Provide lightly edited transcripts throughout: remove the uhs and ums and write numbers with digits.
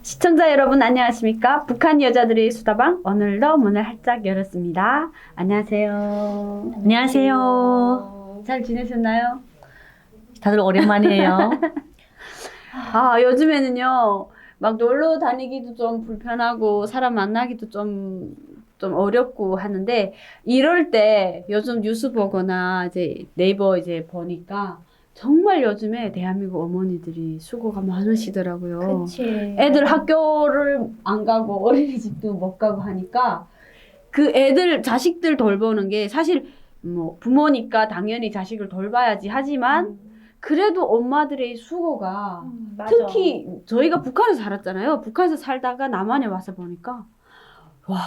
시청자 여러분 안녕하십니까? 북한 여자들의 수다방 오늘도 문을 활짝 열었습니다. 안녕하세요. 안녕하세요. 잘 지내셨나요? 다들 오랜만이에요. 요즘에는요 막 놀러 다니기도 좀 불편하고 사람 만나기도 좀 어렵고 하는데 이럴 때 요즘 뉴스 보거나 이제 네이버 이제 보니까 정말 요즘에 대한민국 어머니들이 수고가 많으시더라고요. 그치. 애들 학교를 안 가고 어린이집도 못 가고 하니까 그 애들 자식들 돌보는 게 사실 뭐 부모니까 당연히 자식을 돌봐야지 하지만 그래도 엄마들의 수고가 맞아. 특히 저희가 북한에서 살았잖아요. 북한에서 살다가 남한에 와서 보니까 와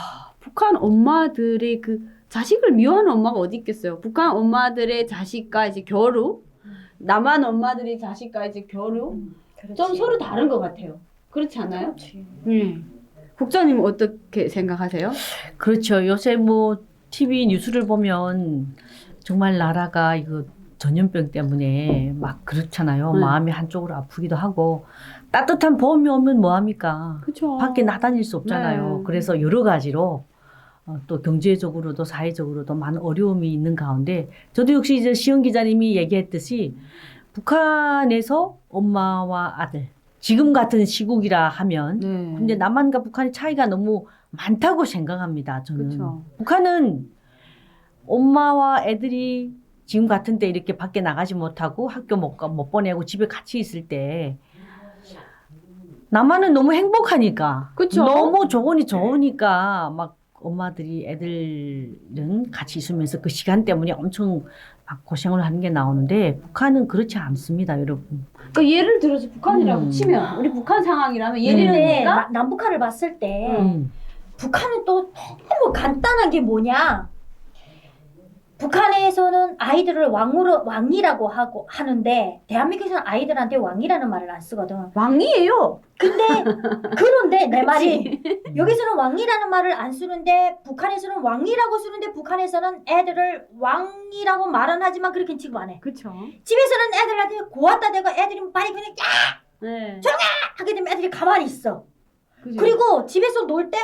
북한 엄마들의 그 자식을 미워하는 엄마가 어디 있겠어요. 북한 엄마들의 자식과 이제 교류 남한 엄마들이 자식과 이제 교류 좀 서로 다른 것 같아요. 그렇지 않아요? 그렇지. 국장님 어떻게 생각하세요? 그렇죠. 요새 뭐 TV 뉴스를 보면 정말 나라가 이거 전염병 때문에 막 그렇잖아요. 마음이 한쪽으로 아프기도 하고 따뜻한 봄이 오면 뭐 합니까? 그렇죠. 밖에 나다닐 수 없잖아요. 네. 그래서 여러 가지로 또 경제적으로도 사회적으로도 많은 어려움이 있는 가운데 저도 역시 이제 시영 기자님이 얘기했듯이 북한에서 엄마와 아들 지금 같은 시국이라 하면 근데 남한과 북한의 차이가 너무 많다고 생각합니다. 저는 그렇죠. 북한은 엄마와 애들이 지금 같은 때 이렇게 밖에 나가지 못하고 학교 못 보내고 집에 같이 있을 때 남한은 너무 행복하니까 그쵸? 너무 조건이 좋으니까 막 엄마들이 애들은 같이 있으면서 그 시간 때문에 엄청 막 고생을 하는 게 나오는데 북한은 그렇지 않습니다, 여러분. 그러니까 예를 들어서 북한이라고 치면 우리 북한 상황이라면 예를 근데 들니까 남북한을 봤을 때 음. 북한은 또 너무 간단한 게 뭐냐? 북한에서는 아이들을 왕이라고 하는데 대한민국에서는 아이들한테 왕이라는 말을 안 쓰거든. 왕이에요. 그런데 내 말이 여기서는 왕이라는 말을 안 쓰는데 북한에서는 왕이라고 쓰는데 북한에서는 애들을 왕이라고 말은 하지만 그렇게 취급 안 해. 그렇죠. 집에서는 애들한테 고았다 대고 애들이 빨리 그냥 야 네. 하게 되면 애들이 가만히 있어. 그죠? 그리고 집에서 놀 때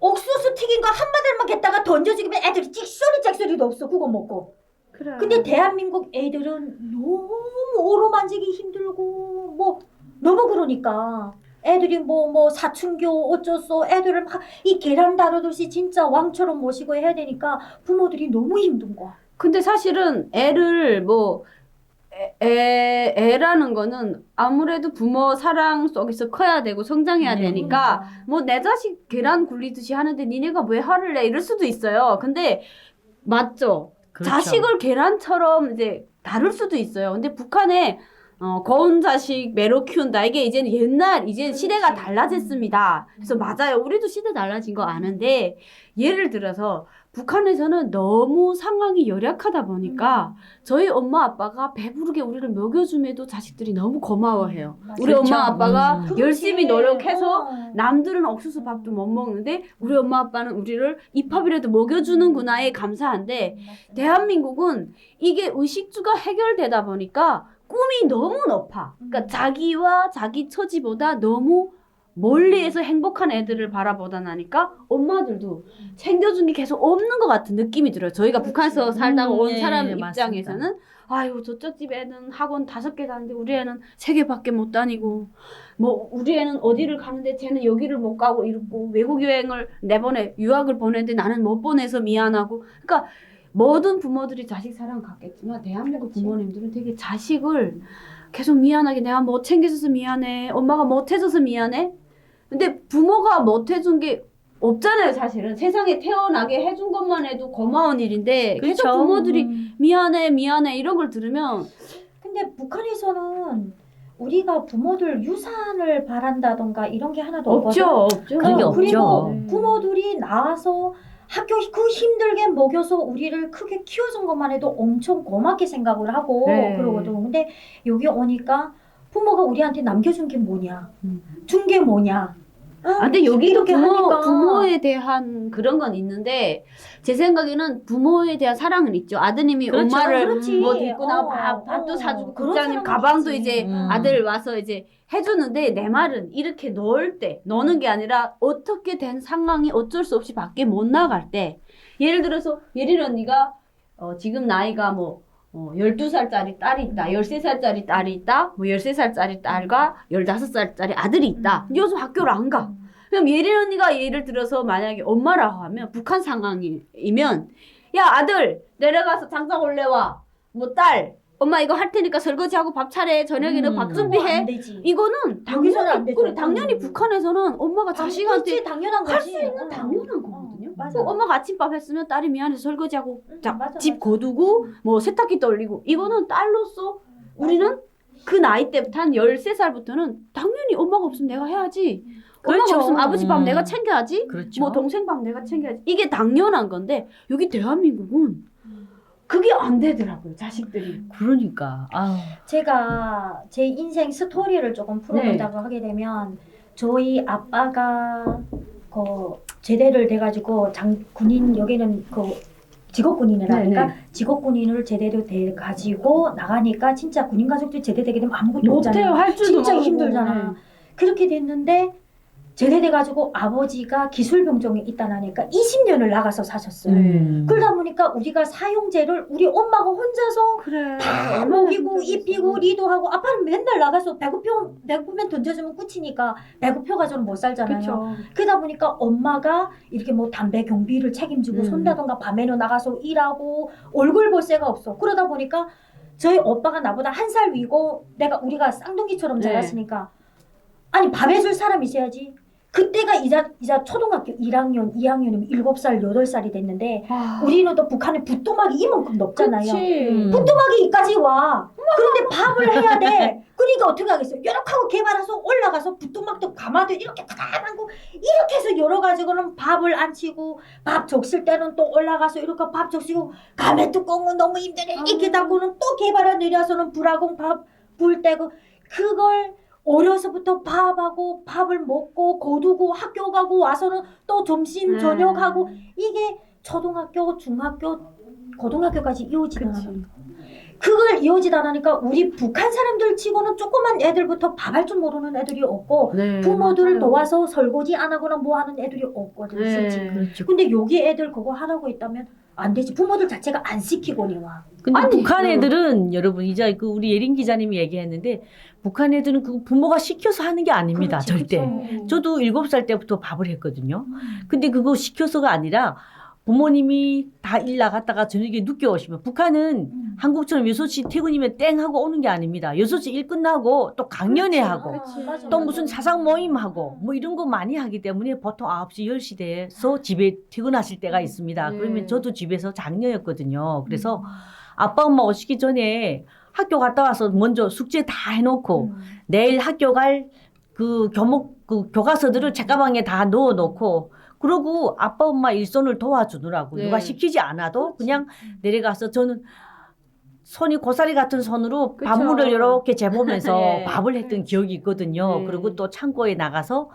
옥수수 튀긴 거 한마디만 겠다가 던져주기면 애들이 찍소리도 없어. 그거 먹고. 그래. 근데 대한민국 애들은 너무 오로만지기 힘들고 뭐 너무 그러니까 애들이 뭐 사춘교 어쩌소 애들을 막 이 계란 다루듯이 진짜 왕처럼 모시고 해야 되니까 부모들이 너무 힘든 거야. 근데 사실은 애를 뭐 애라는 거는 아무래도 부모 사랑 속에서 커야 되고 성장해야 되니까 뭐 내 자식 계란 굴리듯이 하는데 니네가 왜 화를 내 이럴 수도 있어요. 근데 맞죠. 그렇죠. 자식을 계란처럼 이제 다룰 수도 있어요. 근데 북한에 거운 자식 매로 키운다. 이게 이제는 이제 시대가 달라졌습니다. 그래서 맞아요. 우리도 시대 달라진 거 아는데 예를 들어서 북한에서는 너무 상황이 열악하다 보니까 저희 엄마 아빠가 배부르게 우리를 먹여줌에도 자식들이 너무 고마워해요. 우리 그렇죠. 엄마 아빠가 그렇지. 열심히 노력해서 어. 남들은 옥수수 밥도 못 먹는데 우리 엄마 아빠는 우리를 이 밥이라도 먹여주는구나에 감사한데 대한민국은 이게 의식주가 해결되다 보니까 꿈이 너무 높아. 그러니까 자기와 자기 처지보다 너무 멀리에서 행복한 애들을 바라보다 나니까 엄마들도 챙겨준 게 계속 없는 것 같은 느낌이 들어요. 저희가 북한에서 살다가 온 사람 입장에서는 아유 저쪽 집 애는 학원 5개 다니는데 우리 애는 3개밖에 못 다니고 뭐 우리 애는 어디를 가는데 쟤는 여기를 못 가고 이러고 외국 여행을 내보내 유학을 보내는데 나는 못 보내서 미안하고 그러니까 모든 부모들이 자식 사랑 갖겠지만 대한민국 부모님들은 되게 자식을 계속 미안하게 내가 못 챙겨줘서 미안해 엄마가 못 해줘서 미안해 근데 부모가 못 해준 게 없잖아요 사실은 세상에 태어나게 해준 것만 해도 고마운 일인데 계속 그렇죠. 부모들이 미안해 이런 걸 들으면 근데 북한에서는 우리가 부모들 유산을 바란다던가 이런 게 하나도 없거든. 없죠 그런 게 그리고 없죠. 부모들이 나와서 학교 그 힘들게 먹여서 우리를 크게 키워준 것만 해도 엄청 고맙게 생각을 하고 네. 그러거든. 근데 여기 오니까 부모가 우리한테 남겨준 게 뭐냐, 준 게 뭐냐. 근데 여기도 이렇게 하니까. 부모에 대한 그런 건 있는데 제 생각에는 부모에 대한 사랑은 있죠. 아드님이 그렇죠. 엄마를 그렇지. 뭐 입고 나가 밥도 사주고 그런 국장님 사람은 가방도 있지. 이제 아들 와서 이제 해주는데 내 말은 이렇게 넣을 때 너는 게 아니라 어떻게 된 상황이 어쩔 수 없이 밖에 못 나갈 때 예를 들어서 예린 언니가 지금 나이가 뭐 12살짜리 딸이 있다. 13살짜리 딸이 있다. 뭐 13살짜리 딸과 15살짜리 아들이 있다. 요즘 학교를 안 가. 그럼 예린 언니가 예를 들어서 만약에 엄마라고 하면 북한 상황이면 야 아들 내려가서 장작 올래와. 뭐 딸 엄마 이거 할 테니까 설거지하고 밥 차례 저녁에는 밥 안 준비해. 되지. 이거는 여기서는 안 당연히 되죠. 그래 당연히 북한에서는 엄마가 자식한테 그렇지, 당연한 할 거지. 수 있는 당연한 거거든요. 맞아. 그 엄마가 아침밥 했으면 딸이 미안해서 설거지하고 맞아, 집 맞아. 거두고 뭐 세탁기 돌리고 이거는 딸로서 우리는 그 나이 때부터 한 13살부터는 당연히 엄마가 없으면 내가 해야지. 엄마가 그렇죠. 없으면 아버지 밥 내가 챙겨야지. 그렇죠. 뭐 동생 밥 내가 챙겨야지. 이게 당연한 건데 여기 대한민국은 그게 안 되더라고요. 자식들이. 그러니까. 아, 제가 제 인생 스토리를 조금 풀어본다고 하게 되면 저희 아빠가 그 제대를 돼가지고 군인 여기는 그 직업군인이라니까 네네. 직업군인을 제대로 돼가지고 나가니까 진짜 군인 가족들 제대되게 되면 아무것도 못해요. 없잖아요. 할 줄도 진짜 모르고. 힘들잖아. 그렇게 됐는데 제대돼가지고 아버지가 기술병정에 있다나니까 20년을 나가서 사셨어요. 그러다 보니까 우리가 사용제를 우리 엄마가 혼자서 그래. 다 먹이고 입히고 리도하고 아빠는 맨날 나가서 배고프면 던져주면 끝이니까 배고파가지고는 못 살잖아요. 그렇죠. 그러다 보니까 엄마가 이렇게 뭐 담배 경비를 책임지고 손다던가 밤에는 나가서 일하고 얼굴 볼 새가 없어. 그러다 보니까 저희 오빠가 나보다 1살 위고 우리가 쌍둥이처럼 자랐으니까 아니 밥 해줄 사람 있어야지. 그때가 이자 초등학교 1학년, 2학년이면 7살, 8살이 됐는데 우리는 또 북한에 부뚜막이 이만큼 높잖아요. 부뚜막이 이까지 와. 그런데 밥을 해야 돼. 그러니까 어떻게 하겠어요? 이렇게 하고 개발해서 올라가서 부뚜막도 감아도 이렇게 가만하고 이렇게 해서 열어가지고는 밥을 안 치고 밥 적실 때는 또 올라가서 이렇게 밥 적시고 감에 뚜껑은 너무 힘드네. 이렇게 닫고는 또 개발을 내려서는 불하고 불 떼고 그걸 어려서부터 밥을 먹고 거두고 학교 가고 와서는 또 점심 저녁하고 이게 초등학교 중학교 고등학교까지 이어지더라고요. 그걸 이어지다 하니까 우리 북한 사람들 치고는 조그만 애들부터 밥 할 줄 모르는 애들이 없고 네, 부모들을 맞아요. 도와서 설거지 안 하거나 뭐 하는 애들이 없거든 솔직히. 그렇죠. 근데 여기 애들 그거 하라고 있다면 안 되지. 부모들 자체가 안 시키고니 와. 근데 아니, 북한 애들은 여러분 이제 그 우리 예린 기자님이 얘기했는데 북한 애들은 그 부모가 시켜서 하는 게 아닙니다. 그렇지, 절대. 그렇죠. 저도 7살 때부터 밥을 했거든요. 근데 그거 시켜서가 아니라 부모님이 다 일 나갔다가 저녁에 늦게 오시면 북한은 한국처럼 6시 퇴근이면 땡 하고 오는 게 아닙니다. 6시 일 끝나고 또 강연회 하고 또 무슨 사상 모임 하고 뭐 이런 거 많이 하기 때문에 보통 9시 10시 돼서 집에 퇴근하실 때가 있습니다. 네. 그러면 저도 집에서 장녀였거든요. 그래서 아빠 엄마 오시기 전에 학교 갔다 와서 먼저 숙제 다 해놓고 내일 학교 갈 그 교과서들을 책가방에 다 넣어놓고 그러고 아빠 엄마 일손을 도와주느라고 네. 누가 시키지 않아도 그냥 내려가서 저는 손이 고사리 같은 손으로 그쵸. 밥물을 이렇게 재보면서 네. 밥을 했던 기억이 있거든요. 네. 그리고 또 창고에 나가서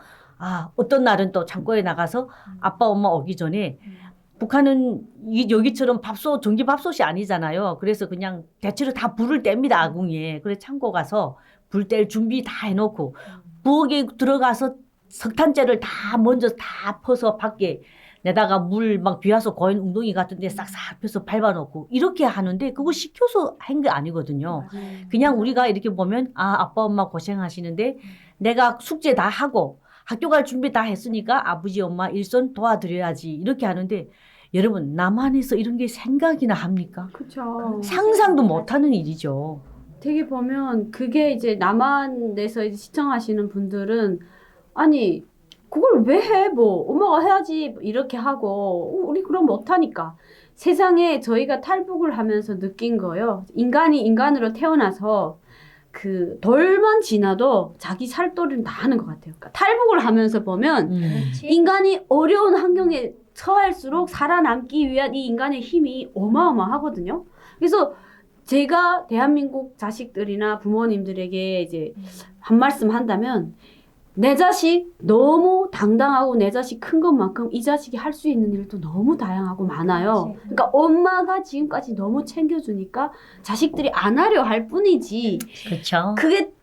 어떤 날은 또 창고에 나가서 아빠 엄마 오기 전에 북한은 여기처럼 전기밥솥이 아니잖아요. 그래서 그냥 대체로 다 불을 뗍니다, 아궁이에. 그래서 창고 가서 불 뗄 준비 다 해놓고 부엌에 들어가서 석탄재를 다 먼저 다 퍼서 밖에 내다가 물 막 비와서 고인 웅덩이 같은 데 싹싹 펴서 밟아놓고 이렇게 하는데 그거 시켜서 한 게 아니거든요. 그냥 우리가 이렇게 보면 아빠 엄마 고생하시는데 내가 숙제 다 하고 학교 갈 준비 다 했으니까 아버지 엄마 일손 도와드려야지 이렇게 하는데 여러분 남한에서 이런 게 생각이나 합니까? 그렇죠. 상상도 못하는 일이죠. 되게 보면 그게 이제 남한에서 이제 시청하시는 분들은 아니 그걸 왜 해? 뭐 엄마가 해야지 이렇게 하고 우리 그럼 못하니까 세상에 저희가 탈북을 하면서 느낀 거예요. 인간이 인간으로 태어나서 그 돌만 지나도 자기 살도리는 다 하는 것 같아요. 그러니까 탈북을 하면서 보면 인간이 어려운 환경에 처할수록 살아남기 위한 이 인간의 힘이 어마어마하거든요. 그래서 제가 대한민국 자식들이나 부모님들에게 이제 한 말씀 한다면 내 자식 너무 당당하고 내 자식 큰 것만큼 이 자식이 할 수 있는 일도 너무 다양하고 많아요. 그렇지. 그러니까 엄마가 지금까지 너무 챙겨주니까 자식들이 안 하려 할 뿐이지 그렇죠. 그게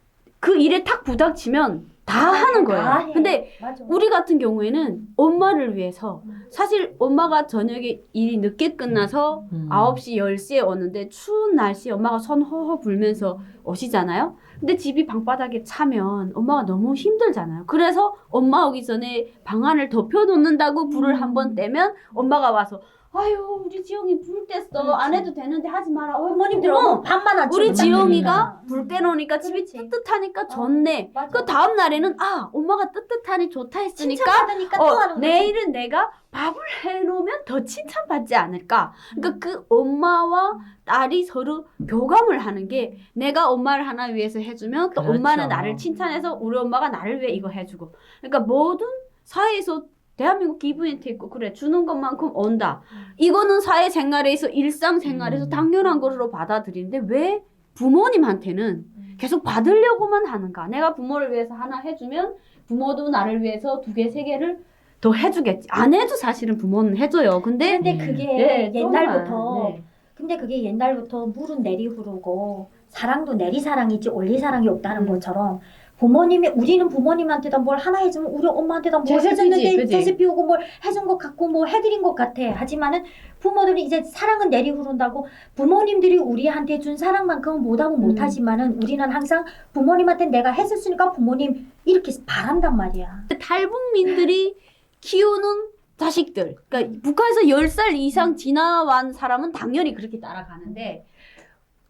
그 일에 탁 부닥치면 다 하는 다 거예요. 해. 근데 맞아. 우리 같은 경우에는 엄마를 위해서 사실 엄마가 저녁에 일이 늦게 끝나서 9시, 10시에 오는데 추운 날씨에 엄마가 손 허허 불면서 오시잖아요. 근데 집이 방바닥에 차면 엄마가 너무 힘들잖아요. 그래서 엄마 오기 전에 방안을 덮여놓는다고 불을 한번 떼면 엄마가 와서 아유 우리 지영이 불 뗐어. 안 해도 되는데 하지 마라. 어머님들 어머 밥만 안 우리 치고 지영이가 딱 불 떼놓으니까 집이 그렇지. 뜨뜻하니까 좋네. 맞아. 그 다음 날에는 아 엄마가 뜨뜻하니 좋다 했으니까 칭찬받으니까 또 하는 거지. 내일은 내가 밥을 해놓으면 더 칭찬받지 않을까. 그러니까 그 엄마와 딸이 서로 교감을 하는 게 내가 엄마를 하나 위해서 해주면 또 그렇죠. 엄마는 나를 칭찬해서 우리 엄마가 나를 위해 이거 해주고. 그러니까 모든 사회에서 대한민국 기브앤 테이크 그래 주는 것만큼 온다. 이거는 사회생활에서 일상생활에서 당연한 것으로 받아들이는데 왜 부모님한테는 계속 받으려고만 하는가? 내가 부모를 위해서 하나 해주면 부모도 나를 위해서 2개, 3개를 더 해주겠지. 안 해도 사실은 부모는 해줘요. 근데 근데 그게 네, 옛날부터 정말, 네. 근데 그게 옛날부터 물은 내리 흐르고 사랑도 내리 사랑이지 올리 사랑이 없다는 것처럼 부모님이 우리는 부모님한테다 뭘 하나 해주면 우리 엄마한테다 뭘 제세 피우지, 해줬는데 그지? 제세 피우고 뭘 해준 것 같고 뭐 해드린 것 같아. 하지만은 부모들이 이제 사랑은 내리 흐른다고 부모님들이 우리한테 준 사랑만큼은 못하면 못하지만은 우리는 항상 부모님한테 내가 했었으니까 부모님 이렇게 바란단 말이야. 탈북민들이 키우는 자식들. 그러니까 북한에서 10살 이상 지나간 사람은 당연히 그렇게 따라가는데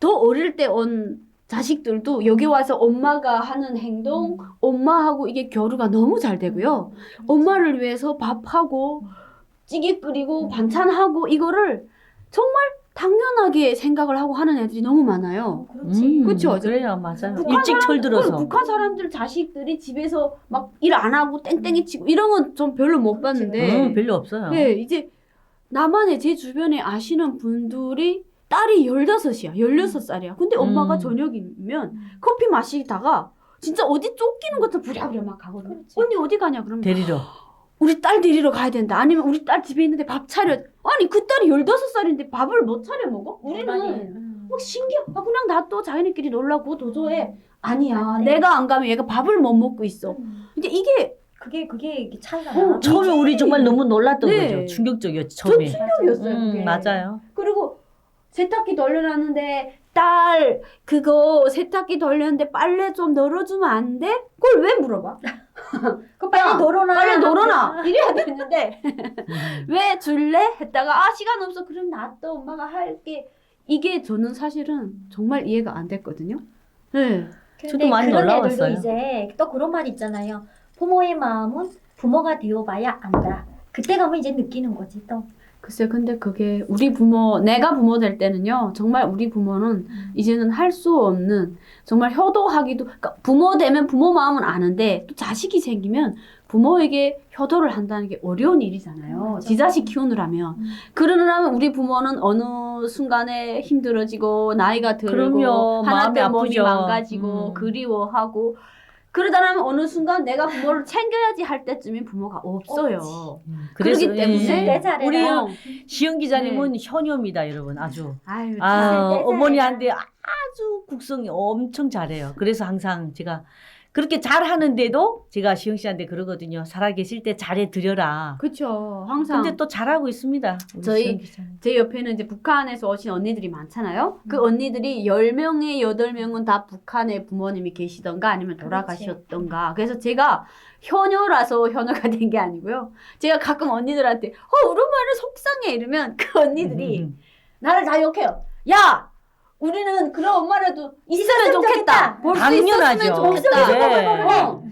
더 어릴 때 온 자식들도 여기 와서 엄마가 하는 행동, 엄마하고 이게 교류가 너무 잘 되고요. 엄마를 위해서 밥하고 찌개 끓이고 반찬하고 이거를 정말 당연하게 생각을 하고 하는 애들이 너무 많아요. 그렇지. 그쵸? 그래요, 맞아요. 북한 일찍 철들어서. 그리고 북한 사람들 자식들이 집에서 막 일 안 하고 땡땡이 치고 이런 건 좀 별로 못 봤는데 별로 없어요. 네, 이제 나만의 제 주변에 아시는 분들이 딸이 15이야. 16살이야. 근데 엄마가 저녁이면 커피 마시다가 진짜 어디 쫓기는 것도 부랴부랴 막 가거든. 그렇지. 언니 어디 가냐? 그러면 데리러. 우리 딸 데리러 가야 된다. 아니면 우리 딸 집에 있는데 밥 차려. 아니 그 딸이 15살인데 밥을 못 차려 먹어? 우리는 막 신기해. 아, 그냥 놔둬. 자기네끼리 놀라고 도저해. 아니야. 네. 내가 안 가면 얘가 밥을 못 먹고 있어. 근데 이게 그게 차이가 나. 처음에 우리 정말 너무 놀랐던 네. 거죠. 충격적이었지, 저 처음에. 충격이었어요. 그게. 맞아요. 그리고 세탁기 돌려놨는데 딸 그거 세탁기 돌렸는데 빨래 좀 널어주면 안 돼? 그걸 왜 물어봐? 그 빨리 널어놔. 빨리 널어놔 이래야 되는데 왜 줄래? 했다가 아 시간 없어 그럼 놔둬 엄마가 할게. 이게 저는 사실은 정말 이해가 안 됐거든요. 네. 저도 많이 그런 놀라웠어요. 애들도 이제 또 그런 말 있잖아요. 부모의 마음은 부모가 되어봐야 안다. 그때 가면 이제 느끼는 거지 또. 글쎄 근데 그게 우리 부모 내가 부모 될 때는요 정말 우리 부모는 이제는 할 수 없는 정말 효도하기도 그러니까 부모 되면 부모 마음은 아는데 또 자식이 생기면 부모에게 효도를 한다는 게 어려운 일이잖아요. 맞아. 지 자식 키우느라면 그러려면 우리 부모는 어느 순간에 힘들어지고 나이가 들고 그럼요. 하나 마음이 때 몸이 아프죠. 망가지고 그리워하고 그러다라면 어느 순간 내가 부모를 챙겨야지 할 때쯤엔 부모가 없어요. 그래서 그렇기 때문에 내 잘해라. 우리 어. 시영 기자님은 효녀입니다, 여러분. 아주. 아유, 아, 내 어머니한테 아주 국성이 엄청 잘해요. 그래서 항상 제가 그렇게 잘하는데도 제가 시영 씨한테 그러거든요. 살아계실 때 잘해드려라. 그렇죠. 항상. 근데 또 잘하고 있습니다. 우리 저희 시영 기자님. 제 옆에는 이제 북한에서 오신 언니들이 많잖아요. 그 언니들이 10명에 8명은 다 북한에 부모님이 계시던가 아니면 돌아가셨던가. 그래서 제가 효녀라서 효녀가 된 게 아니고요. 제가 가끔 언니들한테 우리 엄마를 속상해 이러면 그 언니들이 나를 다 욕해요. 야! 우리는 그런 엄마라도 있으면 있었으면 좋겠다. 좋겠다. 볼 수 당연하죠. 있었으면 좋겠다.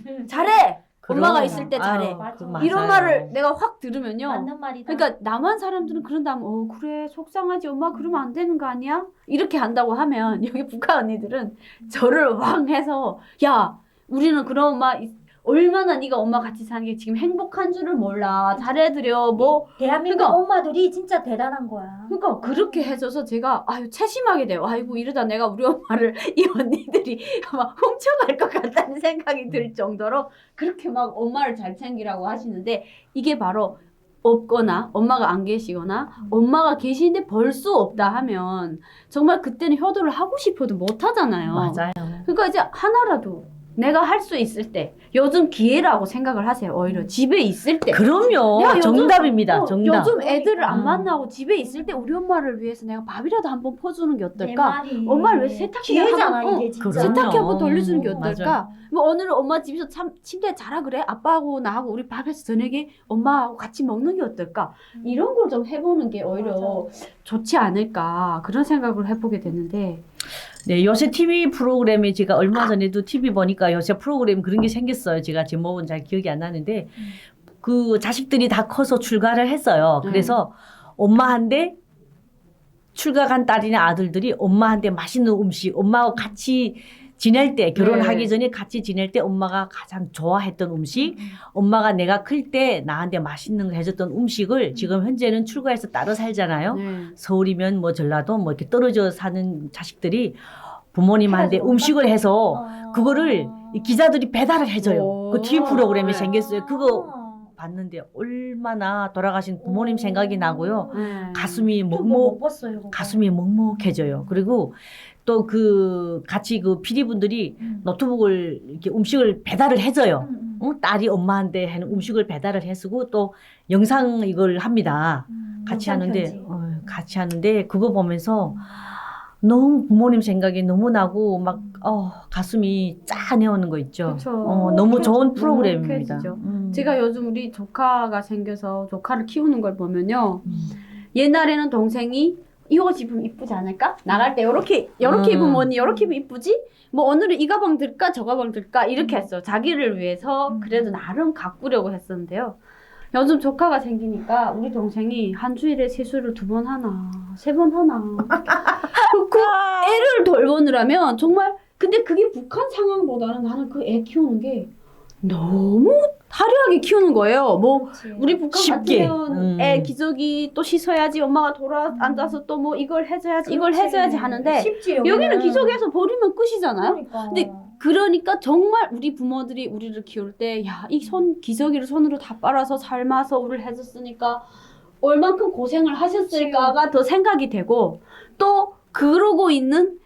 네. 잘해. 엄마가 그럼. 있을 때 잘해. 아유, 맞아. 맞아요. 이런 말을 내가 확 들으면요. 맞는 말이다. 그러니까 남한 사람들은 그런다면 그래 속상하지 엄마 그러면 안 되는 거 아니야? 이렇게 한다고 하면 여기 북한 언니들은 저를 왕 해서 야 우리는 그런 엄마 얼마나 네가 엄마 같이 사는 게 지금 행복한 줄을 몰라. 잘해드려. 뭐 대한민국 그러니까- 엄마들이 진짜 대단한 거야. 그러니까 그렇게 해줘서 제가 아유 채심하게 돼요. 아이고 이러다 내가 우리 엄마를 이 언니들이 막 훔쳐갈 것 같다는 생각이 들 정도로 그렇게 막 엄마를 잘 챙기라고 하시는데 이게 바로 없거나 엄마가 안 계시거나 엄마가 계시는데 벌 수 없다 하면 정말 그때는 효도를 하고 싶어도 못 하잖아요. 맞아요. 그러니까 이제 하나라도 내가 할 수 있을 때 요즘 기회라고 생각을 하세요. 오히려 집에 있을 때. 그럼요. 야, 요즘- 정답입니다. 정답. 요즘 애들을 안 음. 만나고 집에 있을 때 우리 엄마를 위해서 내가 밥이라도 한번 퍼주는 게 내 어떨까? 말이. 엄마를 왜 세탁기를 기회잖아 한번, 이게 진짜. 그럼요. 세탁기 한번 돌려주는 게 맞아요. 어떨까? 뭐 오늘은 엄마 집에서 참 침대에 자라 그래? 아빠하고 나하고 우리 밥해서 저녁에 엄마하고 같이 먹는 게 어떨까? 이런 걸 좀 해보는 게 오히려 좋지 않을까 그런 생각을 해보게 됐는데 네, 요새 TV 프로그램에 제가 얼마 전에도 TV 보니까 요새 프로그램 그런 게 생겼어요. 제가 제목은 잘 기억이 안 나는데 그 자식들이 다 커서 출가를 했어요. 그래서 엄마한테 출가 간 딸이나 아들들이 엄마한테 맛있는 음식, 엄마하고 같이 지낼 때 결혼하기 네. 전에 같이 지낼 때 엄마가 가장 좋아했던 음식, 엄마가 내가 클 때 나한테 맛있는 걸 해줬던 음식을 지금 현재는 출가해서 따로 살잖아요. 네. 서울이면 뭐 전라도 뭐 이렇게 떨어져 사는 자식들이 부모님한테 해가지고 음식을 해서 그거를 이 기자들이 배달을 오. 해줘요. 그 TV 프로그램이 네. 생겼어요. 그거 봤는데 얼마나 돌아가신 부모님 생각이 나고요. 네. 가슴이 못 먹먹 봤어요. 그거. 가슴이 먹먹해져요. 그리고 또 그 같이 그 PD분들이 노트북을 이렇게 음식을 배달을 해줘요. 딸이 엄마한테 하는 음식을 배달을 해주고 또 영상 이걸 합니다. 같이 영상 하는데 편지. 같이 하는데 그거 보면서 너무 부모님 생각이 너무 나고 막 가슴이 짠해오는 거 있죠. 그쵸. 너무 좋은 너무 프로그램입니다. 행복해지죠. 제가 요즘 우리 조카가 생겨서 조카를 키우는 걸 보면요. 음. 옛날에는 동생이 이 옷 입으면 이쁘지 않을까? 나갈 때 요렇게 입으면 언니 요렇게 입으면 이쁘지? 뭐 오늘은 이 가방 들까 저 가방 들까? 이렇게 했어요. 자기를 위해서 그래도 나름 가꾸려고 했었는데요. 요즘 조카가 생기니까 우리 동생이 한 주일에 세수를 2번 하나 3번 하나 그 애를 돌보느라면 정말 근데 그게 북한 상황보다는 나는 그 애 키우는 게 너무 화려하게 키우는 거예요. 뭐 그렇지. 우리 북한 쉽게. 같으면 애 기저귀 또 씻어야지 엄마가 돌아 앉아서 또 뭐 이걸 해줘야지 이걸 그렇지. 해줘야지 하는데 쉽지, 여기는 기저귀에서 버리면 끝이잖아요. 그러니까. 그러니까 정말 우리 부모들이 우리를 키울 때 야 이 기저귀를 손으로 다 빨아서 삶아서 우리를 해줬으니까 얼만큼 고생을 하셨을까가 더 생각이 되고 또 그러고 있는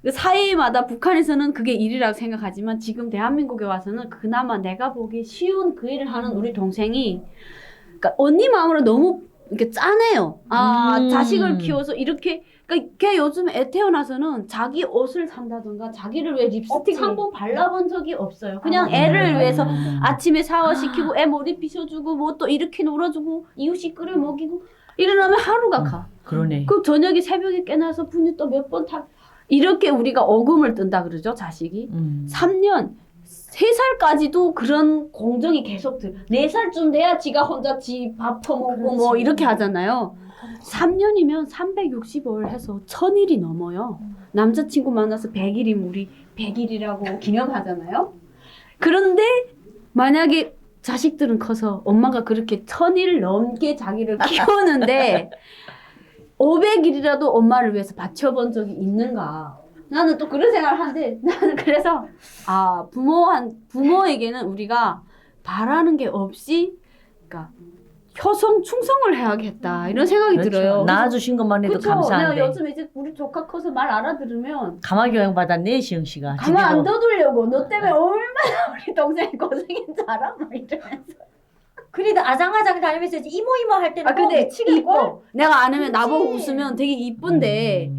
그 사회마다 북한에서는 그게 일이라고 생각하지만 지금 대한민국에 와서는 그나마 내가 보기 쉬운 그 일을 하는 우리 동생이 그러니까 언니 마음으로 너무 이렇게 짠해요. 자식을 키워서 이렇게 그러니까 걔 요즘 애 태어나서는 자기 옷을 산다든가 자기를 위해 립스틱 없지. 한 번 발라본 적이 없어요. 그냥 애를 위해서 아침에 샤워시키고 애 머리 빗어주고 뭐 또 이렇게 놀아주고 이유식 끓여 먹이고 일어나면 하루가 가. 그러네. 그 저녁에 새벽에 깨나서 분유 또 몇 번 타. 이렇게 우리가 어금을 뜬다 그러죠, 자식이. 3년, 3살까지도 그런 공정이 계속 4살쯤 돼야 지가 혼자 지 밥 퍼먹고 뭐 그렇지. 이렇게 하잖아요. 3년이면 360월 해서 1000일이 넘어요. 남자친구 만나서 100일이면 우리 100일이라고 기념하잖아요. 그런데 만약에 자식들은 커서 엄마가 그렇게 1000일 넘게 자기를 키우는데 500일이라도 엄마를 위해서 바쳐본 적이 있는가? 나는 또 그런 생각을 하는데 나는 그래서 부모에게는 우리가 바라는 게 없이 그러니까 효성 충성을 해야겠다 이런 생각이 그렇죠. 들어요. 낳아주신 것만 해도 그쵸? 감사한데. 내가 요즘 이제 우리 조카 커서 말 알아들으면 가마 교양 받았네, 시영 씨가. 가만 안 제대로. 둬두려고 너 때문에 얼마나 우리 동생이 고생인지 알아? 막 이러면서. 그래도 아장아장 다니면서 이제 이모 할 때는 근데 미치겠걸? 이뻐. 내가 안 하면 나보고 그치. 웃으면 되게 이쁜데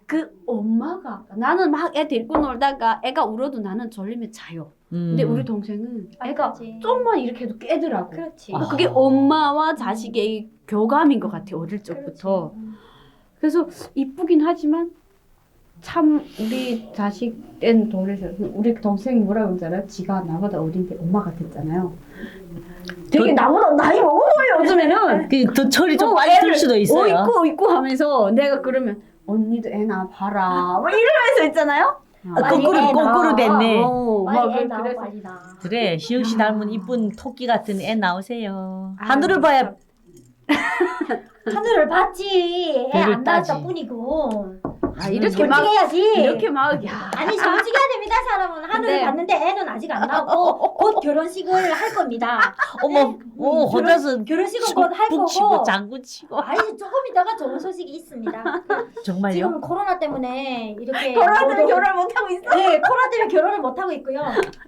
그 엄마가 나는 막 애 데리고 놀다가 애가 울어도 나는 졸리면 자요. 근데 우리 동생은 애가 그렇지. 좀만 이렇게 해도 깨더라고. 그렇지. 그게 엄마와 자식의 교감인 것 같아 어릴 적부터. 그래서 이쁘긴 하지만 참 우리 자식 땐 돌에서 우리 동생이 뭐라고 그러지 알아요? 지가 나보다 어린데 엄마 같았잖아요. 되게 나보다 나이 먹어 보여 요즘에는. 더 철이 좀 빨리 애를 들 수도 있어요. 있고 하면서 내가 그러면 언니도 애 낳아봐라 뭐 이러면서 있잖아요. 빨리 거꾸로 애 낳아. 거꾸로 됐네. 빨리 애 낳아 그래서 빨리 낳아. 그래 시영 씨 닮은 이쁜 토끼 같은 애 나오세요. 아유, 하늘을 봐야 하늘을 봤지. 애 별을 안 낳았다 따지. 뿐이고. 이렇게 막 솔직해야지. 이렇게 막 야. 아니 솔직해야 됩니다. 사람은 하늘을 네. 봤는데 애는 아직 안 나오고 곧 결혼식을 할 겁니다. 어머 오 혼자서 결혼식은 곧 할 북치고 거고. 장구 치고 아니 조금 있다가 좋은 소식이 있습니다. 정말요? 지금 코로나 때문에 이렇게 결혼 때문에 모두- 결혼 못 하고 있어. 네, 코로나 때문에 결혼을 못 하고 있고요.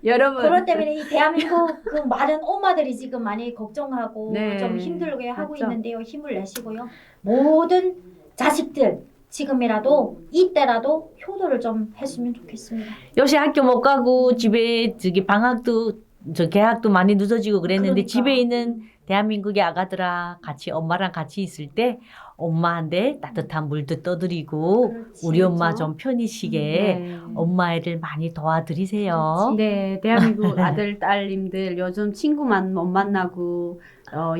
여러분. 코로나 때문에 이 대한민국 그 많은 엄마들이 지금 많이 걱정하고 네. 좀 힘들게 하고 맞죠. 있는데요. 힘을 내시고요. 모든 자식들 지금이라도 이때라도 효도를 좀 했으면 좋겠습니다. 요새 학교 못 가고 집에 저기 방학도 저 개학도 많이 늦어지고 그랬는데 그러니까. 집에 있는 대한민국의 아가들아 같이 엄마랑 같이 있을 때 엄마한테 따뜻한 물도 떠드리고 그렇지, 우리 엄마 그렇죠? 좀 편히 쉬게 네. 엄마 애를 많이 도와드리세요. 네, 대한민국 아들, 딸님들 요즘 친구만 못 만나고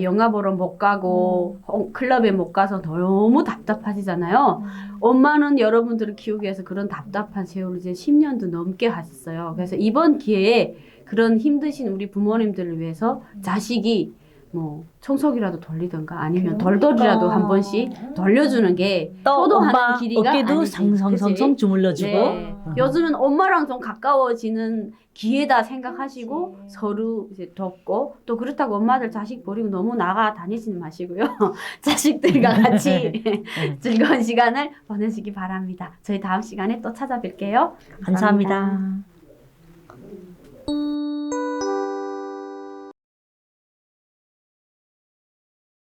영화 보러 못 가고 클럽에 못 가서 너무 답답하시잖아요. 엄마는 여러분들을 키우기 위해서 그런 답답한 세월을 이제 10년도 넘게 하셨어요. 그래서 이번 기회에 그런 힘드신 우리 부모님들을 위해서 자식이 뭐 청소기라도 돌리든가 아니면 돌돌이라도 한 번씩 돌려주는 게 또 효도하는 엄마 길이가 어깨도 아니지. 상성성성 그치? 주물러주고 네. 요즘은 엄마랑 좀 가까워지는 기회다 생각하시고 그렇지. 서로 이제 돕고 또 그렇다고 엄마들 자식 버리고 너무 나가 다니지는 마시고요. 자식들과 같이 즐거운 시간을 보내시기 바랍니다. 저희 다음 시간에 또 찾아뵐게요. 감사합니다.